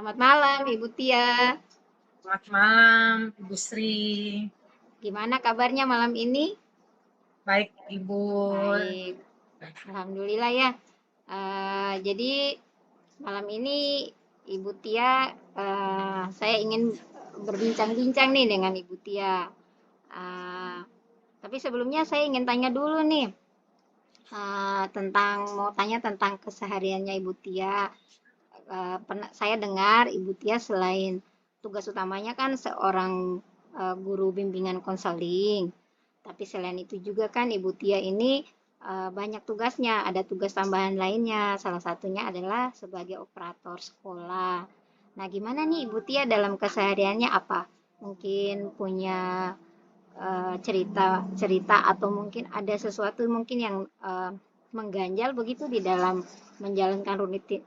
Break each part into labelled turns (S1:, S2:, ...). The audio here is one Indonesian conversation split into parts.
S1: Selamat malam, Ibu Tia.
S2: Selamat malam, Ibu Sri.
S1: Gimana kabarnya malam ini?
S2: Baik, Ibu.
S1: Baik, Alhamdulillah ya. Jadi malam ini Ibu Tia, saya ingin berbincang-bincang nih dengan Ibu Tia. Eh, tapi sebelumnya saya ingin tanya dulu nih, mau tanya tentang kesehariannya Ibu Tia. Saya dengar Ibu Tia selain tugas utamanya kan seorang guru bimbingan konseling, tapi selain itu juga kan Ibu Tia ini banyak tugasnya, ada tugas tambahan lainnya. Salah satunya adalah sebagai operator sekolah. Nah, gimana nih Ibu Tia dalam kesehariannya apa? Mungkin punya cerita-cerita atau mungkin ada sesuatu mungkin yang mengganjal begitu di dalam menjalankan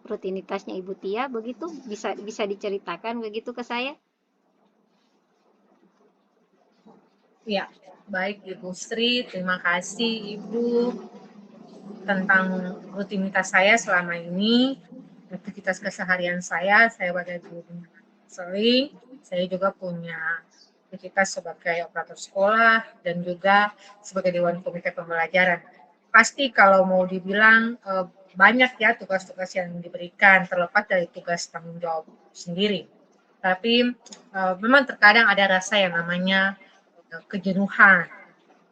S1: rutinitasnya Ibu Tia begitu bisa bisa diceritakan begitu ke saya?
S2: Ya, baik Ibu Sri. Terima kasih Ibu tentang rutinitas saya selama ini. Aktivitas keseharian saya sebagai guru konseling. Saya juga punya aktivitas sebagai operator sekolah dan juga sebagai Dewan Komite Pembelajaran. Pasti kalau mau dibilang banyak ya tugas-tugas yang diberikan terlepas dari tugas tanggung jawab sendiri. Tapi memang terkadang ada rasa yang namanya kejenuhan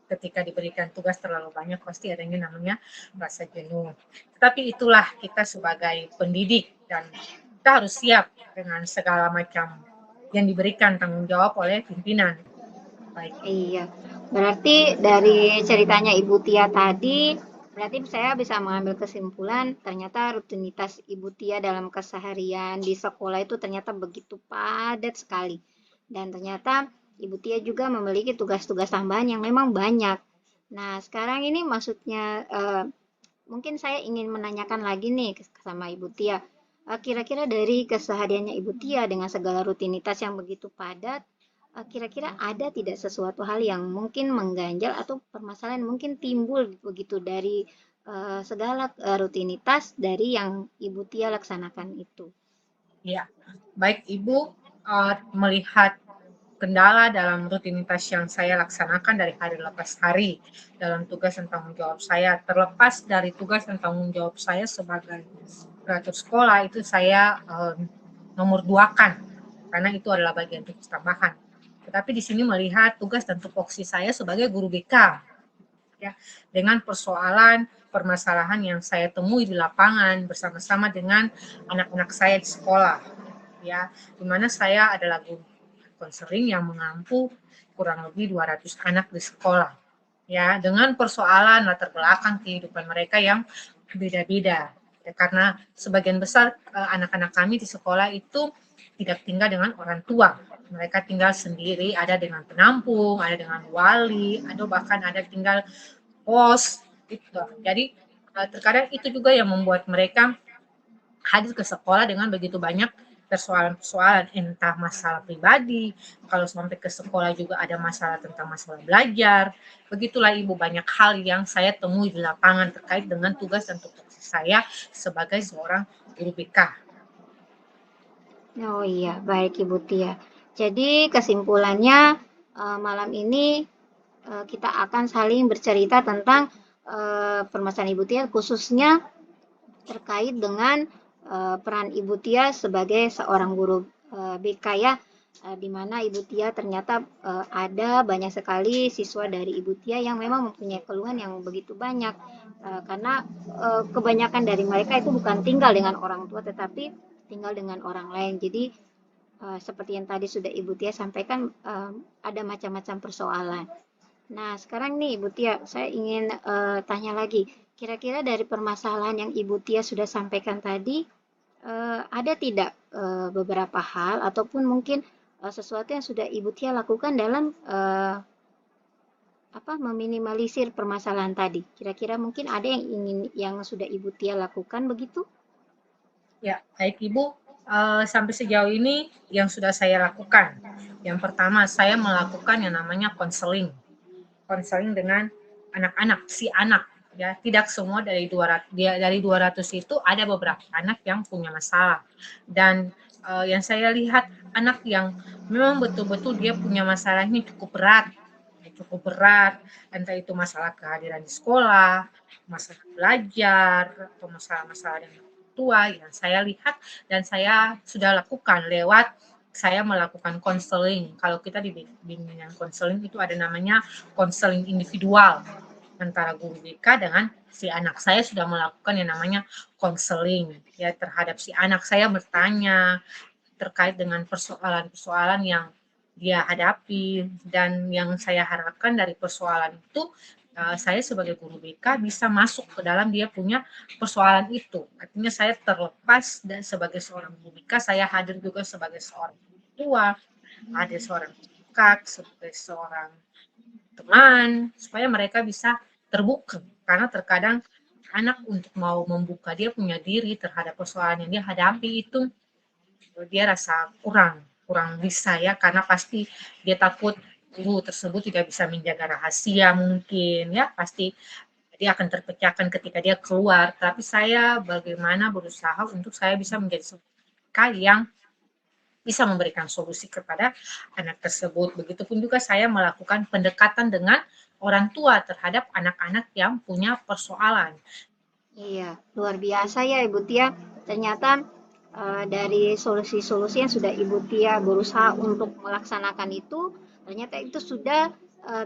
S2: ketika diberikan tugas terlalu banyak, pasti ada yang namanya rasa jenuh. Tetapi itulah kita sebagai pendidik dan kita harus siap dengan segala macam yang diberikan tanggung jawab oleh pimpinan. Baik.
S1: Iya, berarti dari ceritanya Ibu Tia tadi, berarti saya bisa mengambil kesimpulan ternyata rutinitas Ibu Tia dalam keseharian di sekolah itu ternyata begitu padat sekali. Dan ternyata Ibu Tia juga memiliki tugas-tugas tambahan yang memang banyak. Nah, sekarang ini maksudnya mungkin saya ingin menanyakan lagi nih sama Ibu Tia. Kira-kira dari kesehariannya Ibu Tia dengan segala rutinitas yang begitu padat, kira-kira ada tidak sesuatu hal yang mungkin mengganjal atau permasalahan mungkin timbul begitu dari segala rutinitas dari yang Ibu Tia laksanakan itu?
S2: Ya, baik Ibu melihat kendala dalam rutinitas yang saya laksanakan dari hari lepas hari dalam tugas dan tanggung jawab saya, terlepas dari tugas dan tanggung jawab saya sebagai operator sekolah, itu saya nomor duakan karena itu adalah bagian tugas tambahan. Tetapi di sini melihat tugas dan tupoksi saya sebagai guru BK, ya, dengan persoalan permasalahan yang saya temui di lapangan bersama-sama dengan anak-anak saya di sekolah, ya, di mana saya adalah guru konseling yang mengampu kurang lebih 200 anak di sekolah, ya, dengan persoalan latar belakang kehidupan mereka yang beda-beda, ya, karena sebagian besar anak-anak kami di sekolah itu tidak tinggal dengan orang tua, mereka tinggal sendiri, ada dengan penampung, ada dengan wali, ada bahkan ada tinggal kos gitu. Jadi terkadang itu juga yang membuat mereka hadir ke sekolah dengan begitu banyak persoalan-persoalan, entah masalah pribadi, kalau sampai ke sekolah juga ada masalah tentang masalah belajar. Begitulah Ibu, banyak hal yang saya temui di lapangan terkait dengan tugas dan tupoksi saya sebagai seorang guru BK.
S1: Oh iya, baik Ibu Tia. Jadi kesimpulannya malam ini kita akan saling bercerita tentang permasalahan Ibu Tia khususnya terkait dengan peran Ibu Tia sebagai seorang guru BK ya, di mana Ibu Tia ternyata ada banyak sekali siswa dari Ibu Tia yang memang mempunyai keluhan yang begitu banyak, karena kebanyakan dari mereka itu bukan tinggal dengan orang tua tetapi tinggal dengan orang lain. Jadi seperti yang tadi sudah Ibu Tia sampaikan, ada macam-macam persoalan. Nah, sekarang nih Ibu Tia, saya ingin tanya lagi. Kira-kira dari permasalahan yang Ibu Tia sudah sampaikan tadi, ada tidak beberapa hal ataupun mungkin sesuatu yang sudah Ibu Tia lakukan dalam meminimalisir permasalahan tadi? Kira-kira mungkin ada yang sudah Ibu Tia lakukan begitu?
S2: Ya, baik Ibu, sampai sejauh ini yang sudah saya lakukan. Yang pertama, saya melakukan yang namanya konseling. Konseling dengan anak-anak, si anak, ya. Tidak semua dari 200 itu ada beberapa anak yang punya masalah. Dan yang saya lihat anak yang memang betul-betul dia punya masalahnya cukup berat, entah itu masalah kehadiran di sekolah, masalah belajar, atau masalah-masalah dengan orang tua yang saya lihat dan saya sudah lakukan lewat saya melakukan konseling. Kalau kita di bimbingan konseling itu ada namanya konseling individual antara guru BK dengan si anak. Saya sudah melakukan yang namanya konseling ya terhadap si anak. Saya bertanya terkait dengan persoalan-persoalan yang dia hadapi dan yang saya harapkan dari persoalan itu saya sebagai guru BK bisa masuk ke dalam dia punya persoalan itu. Artinya saya terlepas dan sebagai seorang guru BK saya hadir juga sebagai seorang tua, hadir seorang kakak, sebagai seorang teman supaya mereka bisa terbuka karena terkadang anak untuk mau membuka dia punya diri terhadap persoalan yang dia hadapi itu dia rasa kurang bisa ya karena pasti dia takut guru tersebut tidak bisa menjaga rahasia mungkin ya pasti dia akan terpecahkan ketika dia keluar tapi saya bagaimana berusaha untuk saya bisa menjadi seorang yang bisa memberikan solusi kepada anak tersebut. Begitupun juga saya melakukan pendekatan dengan orang tua terhadap anak-anak yang punya persoalan.
S1: Iya, luar biasa ya Ibu Tia. Ternyata dari solusi-solusi yang sudah Ibu Tia berusaha untuk melaksanakan itu, ternyata itu sudah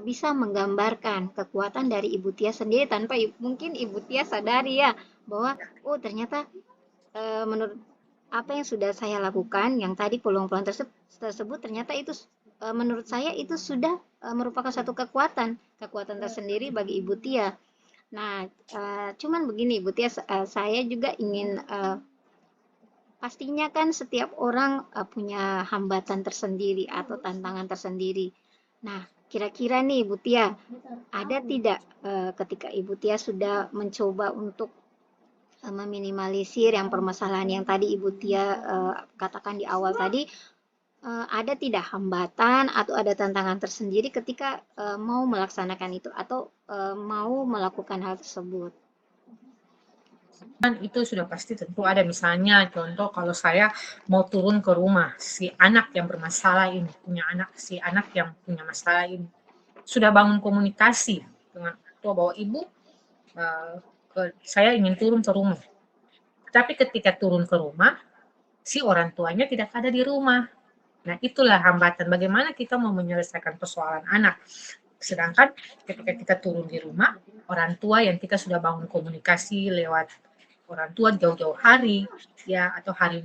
S1: bisa menggambarkan kekuatan dari Ibu Tia sendiri tanpa mungkin Ibu Tia sadari ya bahwa oh ternyata menurut apa yang sudah saya lakukan, yang tadi peluang-peluang tersebut ternyata itu menurut saya itu sudah merupakan satu kekuatan tersendiri bagi Ibu Tia. Nah, cuman begini Ibu Tia, saya juga ingin pastinya kan setiap orang punya hambatan tersendiri atau tantangan tersendiri. Nah, kira-kira nih Ibu Tia, ada tidak ketika Ibu Tia sudah mencoba untuk meminimalisir yang permasalahan yang tadi Ibu Tia katakan di awal tadi, ada tidak hambatan atau ada tantangan tersendiri ketika mau melaksanakan itu atau mau melakukan hal tersebut?
S2: Kan itu sudah pasti tentu ada misalnya contoh kalau saya mau turun ke rumah si anak yang bermasalah ini, si anak yang punya masalah ini. Sudah bangun komunikasi dengan tua bahwa ibu saya ingin turun ke rumah. Tapi ketika turun ke rumah, si orang tuanya tidak ada di rumah. Nah, itulah hambatan bagaimana kita mau menyelesaikan persoalan anak. Sedangkan ketika kita turun di rumah, orang tua yang kita sudah bangun komunikasi lewat orang tua jauh-jauh hari, ya atau hari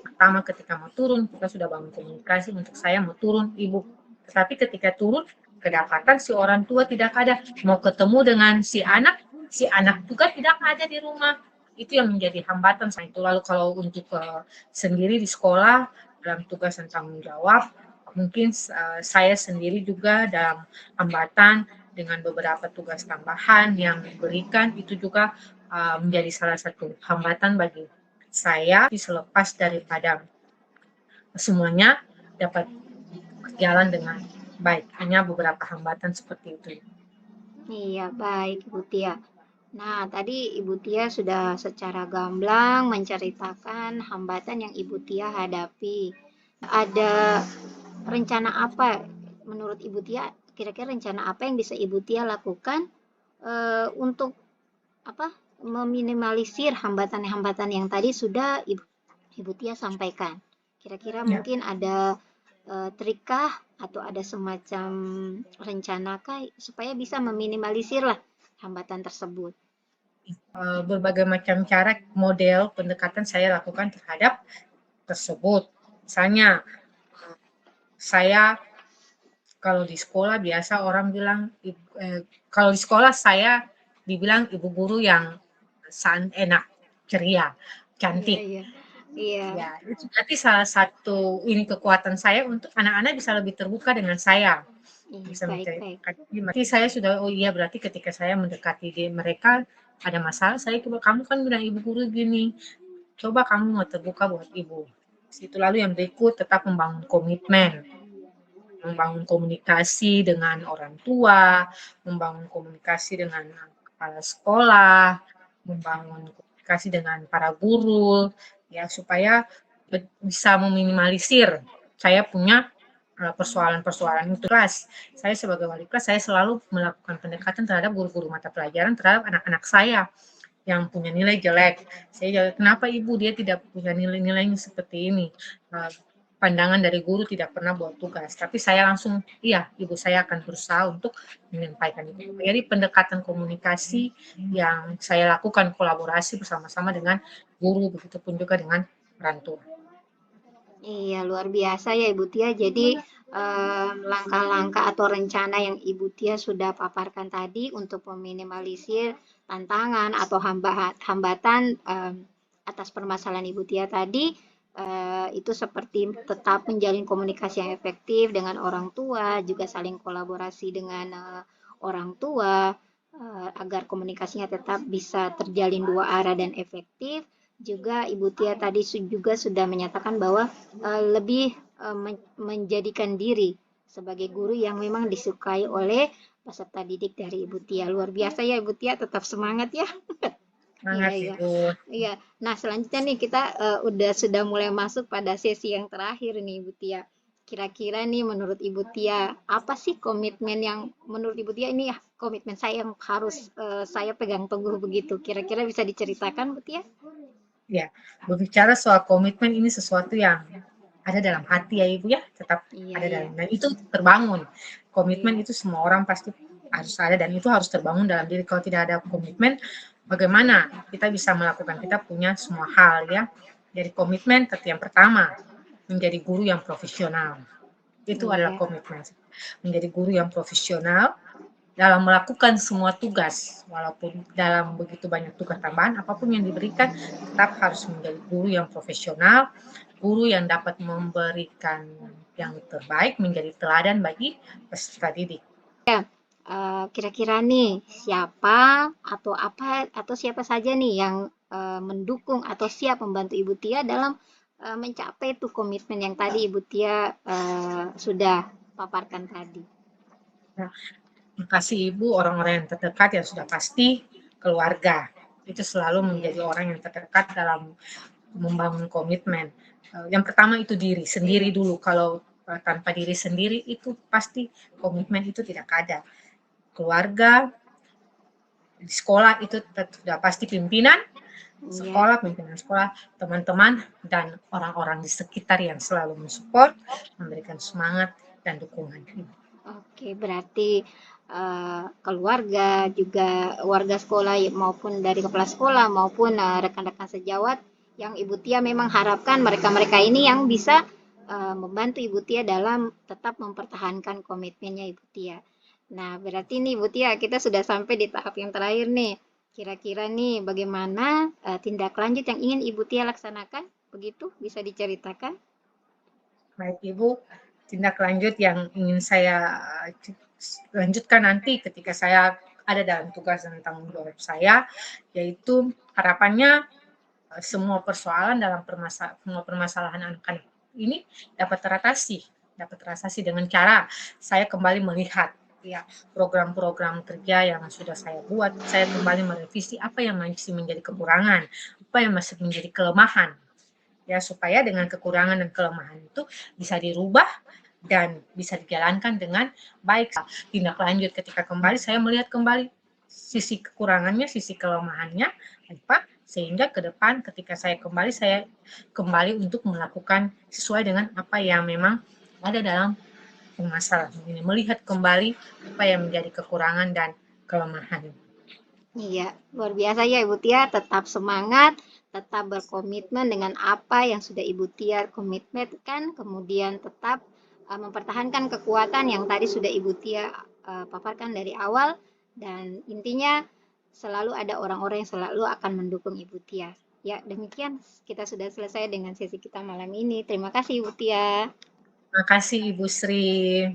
S2: pertama ketika mau turun, kita sudah bangun komunikasi untuk saya mau turun, ibu. Tetapi ketika turun, kedapatan si orang tua tidak ada, mau ketemu dengan si anak juga tidak ada di rumah. Itu yang menjadi hambatan saat itu. Lalu kalau untuk sendiri di sekolah, dalam tugas dan tanggung jawab, mungkin saya sendiri juga dalam hambatan dengan beberapa tugas tambahan yang diberikan itu juga menjadi salah satu hambatan bagi saya selepas daripada semuanya dapat berjalan dengan baik. Hanya beberapa hambatan seperti itu.
S1: Iya, baik Ibu Tia. Nah, tadi Ibu Tia sudah secara gamblang menceritakan hambatan yang Ibu Tia hadapi. Ada rencana apa menurut Ibu Tia? Kira-kira rencana apa yang bisa Ibu Tia lakukan untuk apa meminimalisir hambatan-hambatan yang tadi sudah Ibu Tia sampaikan? Kira-kira
S2: Ya.
S1: mungkin ada trikkah atau ada semacam rencanakah supaya bisa meminimalisir lah hambatan tersebut?
S2: Berbagai macam cara model pendekatan saya lakukan terhadap tersebut. Misalnya saya kalau di sekolah biasa orang bilang kalau di sekolah saya dibilang ibu guru yang enak, ceria, cantik.
S1: Iya, iya.
S2: Ya, itu berarti salah satu ini kekuatan saya untuk anak-anak bisa lebih terbuka dengan saya.
S1: Iya,
S2: Bisa
S1: baik, baik.
S2: menceritakan. Berarti saya sudah, oh iya berarti ketika saya mendekati mereka ada masalah, saya coba kamu kan bilang ibu guru gini, coba kamu mau terbuka buat ibu. Itu lalu yang berikut tetap membangun komitmen, membangun komunikasi dengan orang tua, membangun komunikasi dengan kepala sekolah, membangun komunikasi dengan para guru, ya supaya bisa meminimalisir saya punya persoalan-persoalan itu kelas. Saya sebagai wali kelas, saya selalu melakukan pendekatan terhadap guru-guru mata pelajaran terhadap anak-anak saya yang punya nilai jelek. Saya jawab, kenapa ibu dia tidak punya nilai-nilainya seperti ini? Pandangan dari guru tidak pernah buat tugas, tapi saya langsung, iya, ibu saya akan berusaha untuk menyampaikan itu. Jadi pendekatan komunikasi yang saya lakukan kolaborasi bersama-sama dengan guru, begitupun juga dengan orang tua.
S1: Iya, luar biasa ya Ibu Tia. Jadi langkah-langkah atau rencana yang Ibu Tia sudah paparkan tadi untuk meminimalisir tantangan atau hambatan atas permasalahan Ibu Tia tadi itu seperti tetap menjalin komunikasi yang efektif dengan orang tua, juga saling kolaborasi dengan orang tua agar komunikasinya tetap bisa terjalin dua arah dan efektif. Juga Ibu Tia tadi juga sudah menyatakan bahwa lebih menjadikan diri sebagai guru yang memang disukai oleh peserta didik dari Ibu Tia. Luar biasa ya Ibu Tia, tetap semangat ya. Iya,
S2: Semangat
S1: iya.
S2: Ibu.
S1: Iya. Nah, selanjutnya nih kita sudah mulai masuk pada sesi yang terakhir nih Ibu Tia. Kira-kira nih menurut Ibu Tia, apa sih komitmen yang menurut Ibu Tia ini ya komitmen saya yang harus saya pegang teguh begitu. Kira-kira bisa diceritakan Bu Tia?
S2: Ya, berbicara soal komitmen ini sesuatu yang ada dalam hati ya Ibu ya, tetap
S1: Iya,
S2: ada
S1: iya.
S2: dalam, dan itu terbangun. Komitmen
S1: Iya.
S2: itu semua orang pasti harus ada dan itu harus terbangun dalam diri. Kalau tidak ada komitmen, bagaimana kita bisa melakukan, kita punya semua hal ya. Jadi komitmen yang pertama, menjadi guru yang profesional. Itu adalah
S1: Iya.
S2: komitmen. Menjadi guru yang profesional dalam melakukan semua tugas, walaupun dalam begitu banyak tugas tambahan, apapun yang diberikan, tetap harus menjadi guru yang profesional, guru yang dapat memberikan yang terbaik, menjadi teladan bagi peserta didik.
S1: Kira-kira nih siapa atau apa atau siapa saja nih yang mendukung atau siap membantu Ibu Tia dalam mencapai tuh komitmen yang tadi Ibu Tia sudah paparkan tadi.
S2: Nah, terima kasih Ibu, orang-orang yang terdekat yang sudah pasti keluarga. Itu selalu
S1: Iya.
S2: menjadi orang yang terdekat dalam membangun komitmen. Yang pertama itu diri sendiri dulu. Kalau tanpa diri sendiri itu pasti komitmen itu tidak ada. Keluarga, di sekolah itu sudah pasti pimpinan
S1: Iya.
S2: sekolah, pimpinan sekolah, teman-teman, dan orang-orang di sekitar yang selalu mensupport, memberikan semangat dan dukungan.
S1: Oke, berarti keluarga juga warga sekolah maupun dari kepala sekolah maupun rekan-rekan sejawat yang Ibu Tia memang harapkan mereka-mereka ini yang bisa membantu Ibu Tia dalam tetap mempertahankan komitmennya Ibu Tia. Nah, berarti nih Ibu Tia kita sudah sampai di tahap yang terakhir nih. Kira-kira nih bagaimana tindak lanjut yang ingin Ibu Tia laksanakan? Begitu bisa diceritakan?
S2: Baik Ibu, tindak lanjut yang ingin saya lanjutkan nanti ketika saya ada dalam tugas dan tanggung jawab saya, yaitu harapannya semua persoalan dalam semua permasalahan anak-anak ini dapat teratasi dengan cara saya kembali melihat ya program-program kerja yang sudah saya buat, saya kembali merevisi apa yang masih menjadi kekurangan, apa yang masih menjadi kelemahan, ya supaya dengan kekurangan dan kelemahan itu bisa dirubah dan bisa dijalankan dengan baik. Tindak lanjut ketika kembali saya melihat kembali sisi kekurangannya, sisi kelemahannya apa, sehingga ke depan ketika saya kembali untuk melakukan sesuai dengan apa yang memang ada dalam permasalahan ini, melihat kembali apa yang menjadi kekurangan dan kelemahan.
S1: Iya, luar biasa ya Ibu Tia, tetap semangat, tetap berkomitmen dengan apa yang sudah Ibu Tia komitmenkan, kemudian tetap mempertahankan kekuatan yang tadi sudah Ibu Tia paparkan dari awal, dan intinya selalu ada orang-orang yang selalu akan mendukung Ibu Tia. Ya, demikian kita sudah selesai dengan sesi kita malam ini. Terima kasih Ibu Tia.
S2: Terima kasih Ibu Sri.